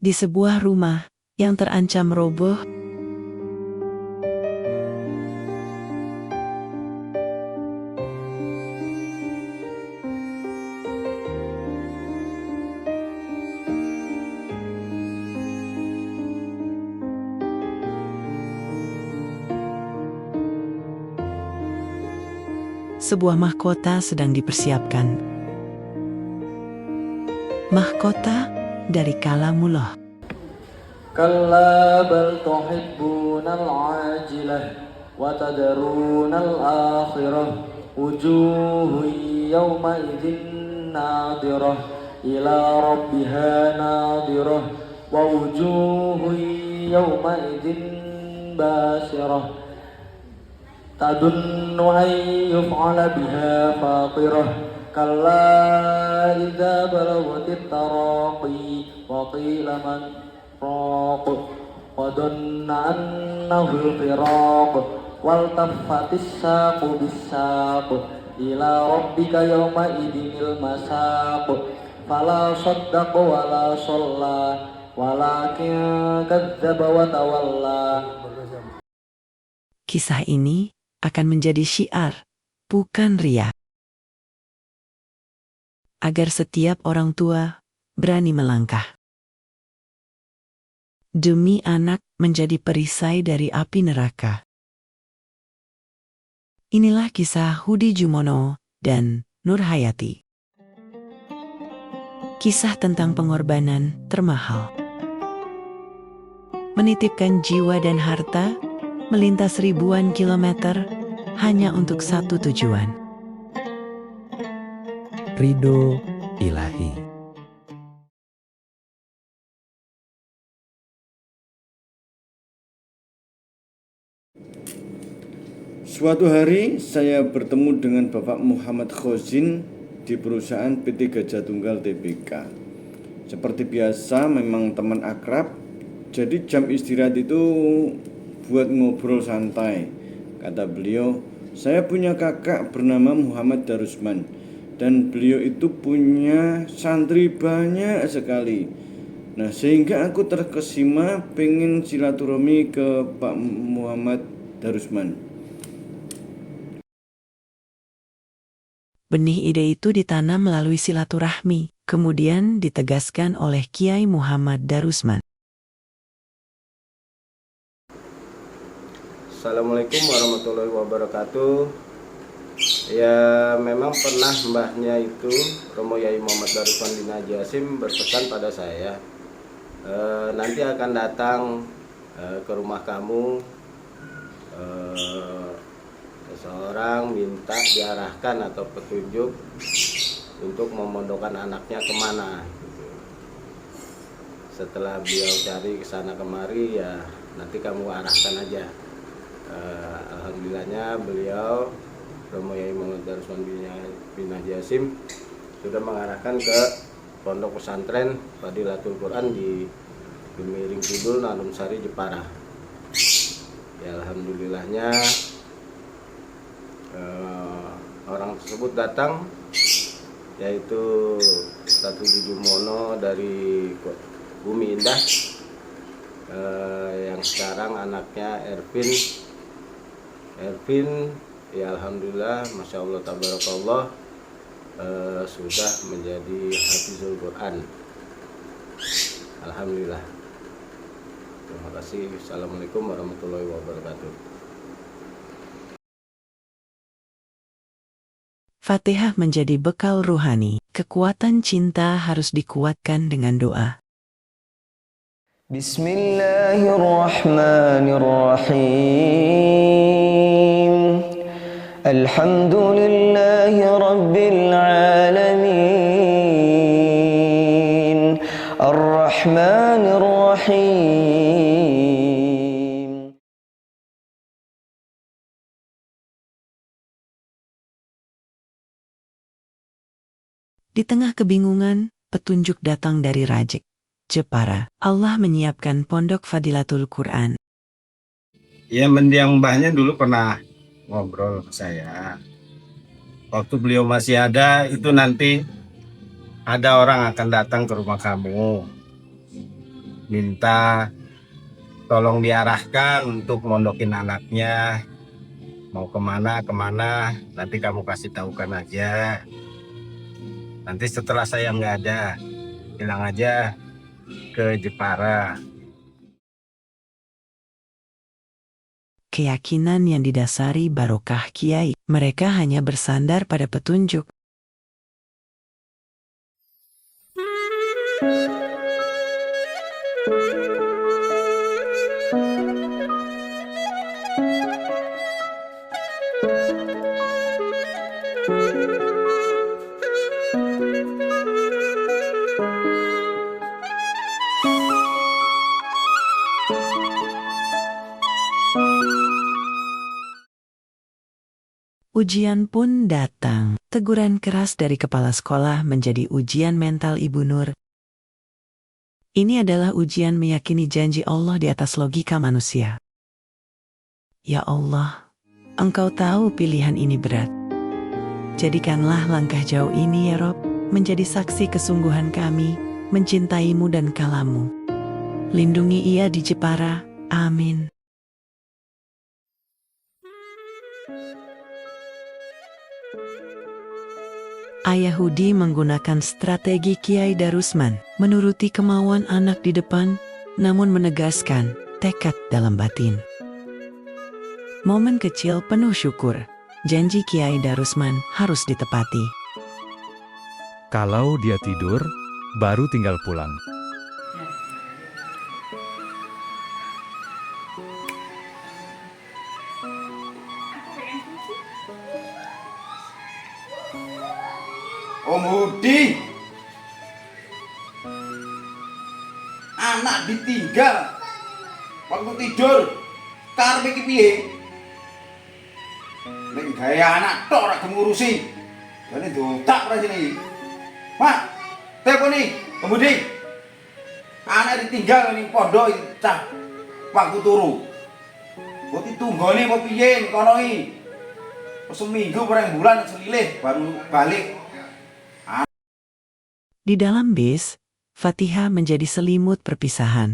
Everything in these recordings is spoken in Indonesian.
Di sebuah rumah yang terancam roboh, sebuah mahkota sedang dipersiapkan. Mahkota dari Kalamullah. كلا بل تحبون العاجلة وتذرون الآخرة وجوه يومئذ ناظرة إلى ربها ناظرة ووجوه يومئذ باسرة تظن أن يفعل بها فاقرة كلا إذا بلغت التراقي وقيل من راق وظن أنه الفراق والتفت الساق بالساق إلى ربك يومئذ المساق فلا صدق ولا صلى ولكن كذب وتولى. Kisah ini akan menjadi syiar, bukan riya. Agar setiap orang tua berani melangkah. Demi anak menjadi perisai dari api neraka. Inilah kisah Hudi Jumono dan Nur Hayati. Kisah tentang pengorbanan termahal. Menitipkan jiwa dan harta, melintas ribuan kilometer hanya untuk satu tujuan. Ridho Ilahi. Suatu hari saya bertemu dengan Bapak Muhammad Khozin di perusahaan PT Gajah Tunggal Tbk. Seperti biasa memang teman akrab, jadi jam istirahat itu buat ngobrol santai. Kata beliau, saya punya kakak bernama Muhammad Darusman dan beliau itu punya santri banyak sekali. Nah, sehingga aku terkesima pengen silaturahmi ke Pak Muhammad Darusman. Benih ide itu ditanam melalui silaturahmi, kemudian ditegaskan oleh Kiai Muhammad Darusman. Assalamualaikum warahmatullahi wabarakatuh. Ya, memang pernah mbahnya itu Romo Yai Muhammad Darusman bin Haji Hasim berpesan pada saya, nanti akan datang ke rumah kamu seseorang minta diarahkan atau petunjuk untuk memondokkan anaknya kemana gitu. Setelah beliau cari kesana kemari, ya nanti kamu arahkan aja. Alhamdulillahnya beliau Romo Yai Muhammad Darusman bin Haji Hasim sudah mengarahkan ke pondok pesantren Fadilatul Quran di Gemiring Kidul, Nanum Sari, Jepara. Ya, alhamdulillahnya orang tersebut datang, yaitu Ustadz Hudi Jumono dari Bumi Indah, yang sekarang anaknya Ervin, ya alhamdulillah, masya Allah tabarakallah, sudah menjadi hafizul Quran. Alhamdulillah. Terima kasih. Assalamualaikum warahmatullahi wabarakatuh. Fatihah menjadi bekal ruhani. Kekuatan cinta harus dikuatkan dengan doa. Bismillahirrahmanirrahim. Alhamdulillahi rabbil alamin. Ar-Rahmanir-Rahim. Di tengah kebingungan, petunjuk datang dari Rajek, Jepara. Allah menyiapkan pondok Fadilatul Quran. Ya, mendiang mbahnya dulu pernah ngobrol ke saya. Waktu beliau masih ada, itu nanti ada orang akan datang ke rumah kamu. minta tolong diarahkan untuk mondokin anaknya. Mau kemana, nanti kamu kasih tahukan aja. Nanti setelah saya nggak ada, bilang aja ke Jepara. Keyakinan yang didasari barokah kiai, mereka hanya bersandar pada petunjuk. Ujian pun datang. Teguran keras dari kepala sekolah menjadi ujian mental Ibu Nur. Ini adalah ujian meyakini janji Allah di atas logika manusia. Ya Allah, Engkau tahu pilihan ini berat. Jadikanlah langkah jauh ini ya Rob, menjadi saksi kesungguhan kami, mencintaimu dan kalamu. Lindungi ia di Jepara, amin. Ayah Hudi menggunakan strategi Kiai Darusman, menuruti kemauan anak di depan, namun menegaskan tekad dalam batin. Momen kecil penuh syukur, janji Kiai Darusman harus ditepati. Kalau dia tidur, baru tinggal pulang. Om Hudi, anak ditinggal waktu tidur, karepe iki piye? Nek gawe anak tok ora ngurusi. Jane dotak ora sini. Mak, teleponi Om Hudi. Anak ditinggal ning pondok cah waktu turu. Kok ditunggone apa piye kono iki? Seminggu perang bulan selilih baru balik. Di dalam bis, Fatihah menjadi selimut perpisahan.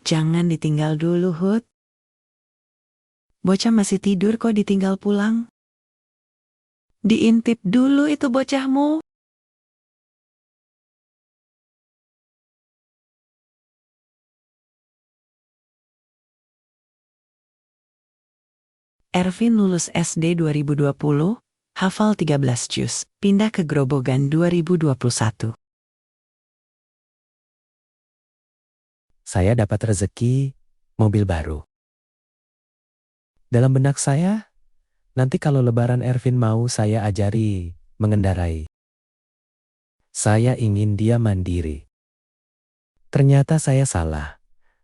Jangan ditinggal dulu, Hud. Bocah masih tidur kok ditinggal pulang. Diintip dulu itu bocahmu. Ervin lulus SD 2020, hafal 13 juz, pindah ke Grobogan 2021. Saya dapat rezeki mobil baru. Dalam benak saya, nanti kalau lebaran Ervin mau saya ajari mengendarai. Saya ingin dia mandiri. Ternyata saya salah.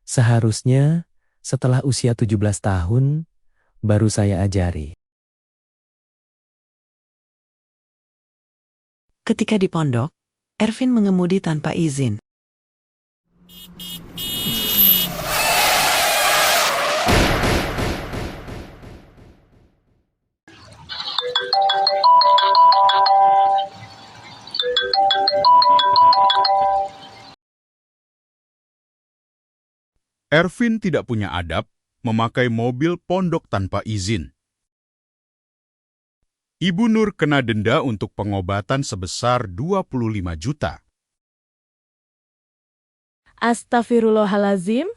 Seharusnya setelah usia 17 tahun, baru saya ajari. Ketika di pondok, Ervin mengemudi tanpa izin. Ervin tidak punya adab memakai mobil pondok tanpa izin. Ibu Nur kena denda untuk pengobatan sebesar 25 juta. Astaghfirullahalazim.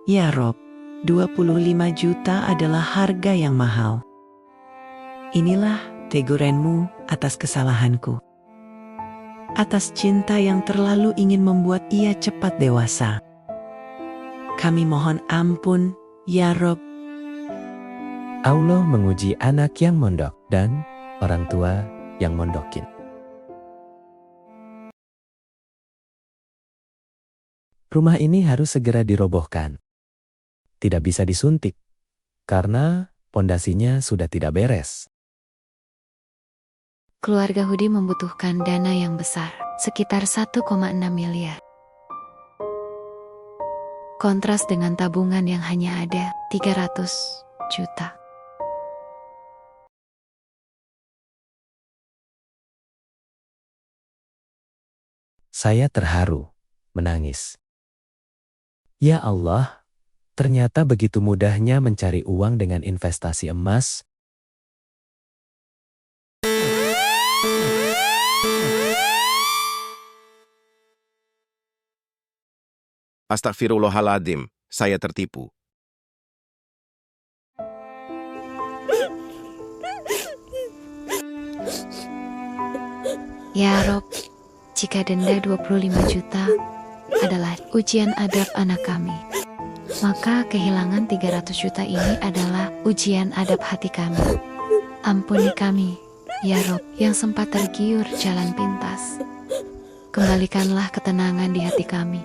Ya Rob, 25 juta adalah harga yang mahal. Inilah teguranmu atas kesalahanku. Atas cinta yang terlalu ingin membuat ia cepat dewasa. Kami mohon ampun, ya Rob. Allah menguji anak yang mondok dan orang tua yang mondokin. Rumah ini harus segera dirobohkan. Tidak bisa disuntik, karena pondasinya sudah tidak beres. Keluarga Hudi membutuhkan dana yang besar. sekitar 1,6 miliar. Kontras dengan tabungan yang hanya ada 300 juta. Saya terharu, menangis. Ya Allah, ternyata begitu mudahnya mencari uang dengan investasi emas. Astagfirullahaladzim, saya tertipu. Ya Rob, jika denda 25 juta adalah ujian adab anak kami, maka kehilangan 300 juta ini adalah ujian adab hati kami. Ampuni kami, ya Rob, yang sempat tergiur jalan pintas. Kembalikanlah ketenangan di hati kami.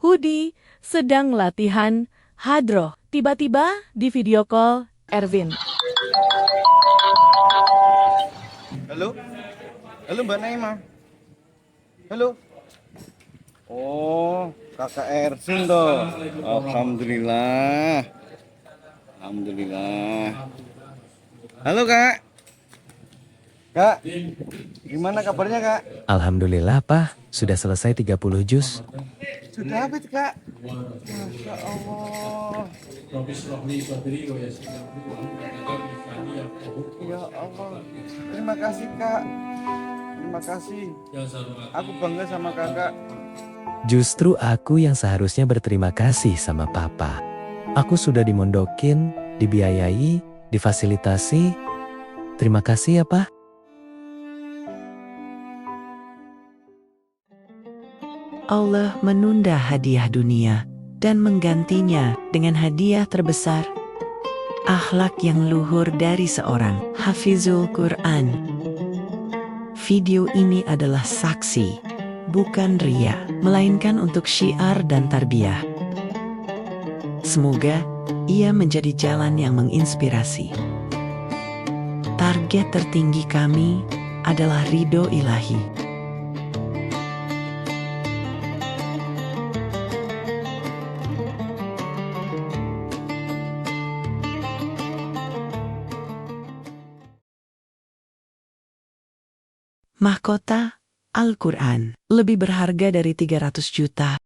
Hudi sedang latihan hadroh. Tiba-tiba di video call Ervin. Halo? Halo Mbak Naima? Halo? Oh, kakak Ervin toh. Alhamdulillah. Alhamdulillah. Halo kak. Kak, gimana kabarnya kak? Alhamdulillah Pak, sudah selesai 30 juz. Sudah habis kak? Masya Allah. Ya Allah. Terima kasih kak. Terima kasih. Aku bangga sama kakak. Justru aku yang seharusnya berterima kasih sama Papa. Aku sudah dimondokin, dibiayai, difasilitasi. Terima kasih ya Pak. Allah menunda hadiah dunia dan menggantinya dengan hadiah terbesar, akhlak yang luhur dari seorang hafizul Quran. Video ini adalah saksi, bukan ria, melainkan untuk syiar dan tarbiyah. Semoga ia menjadi jalan yang menginspirasi. Target tertinggi kami adalah ridho ilahi. Mahkota Al-Quran lebih berharga dari 300 juta.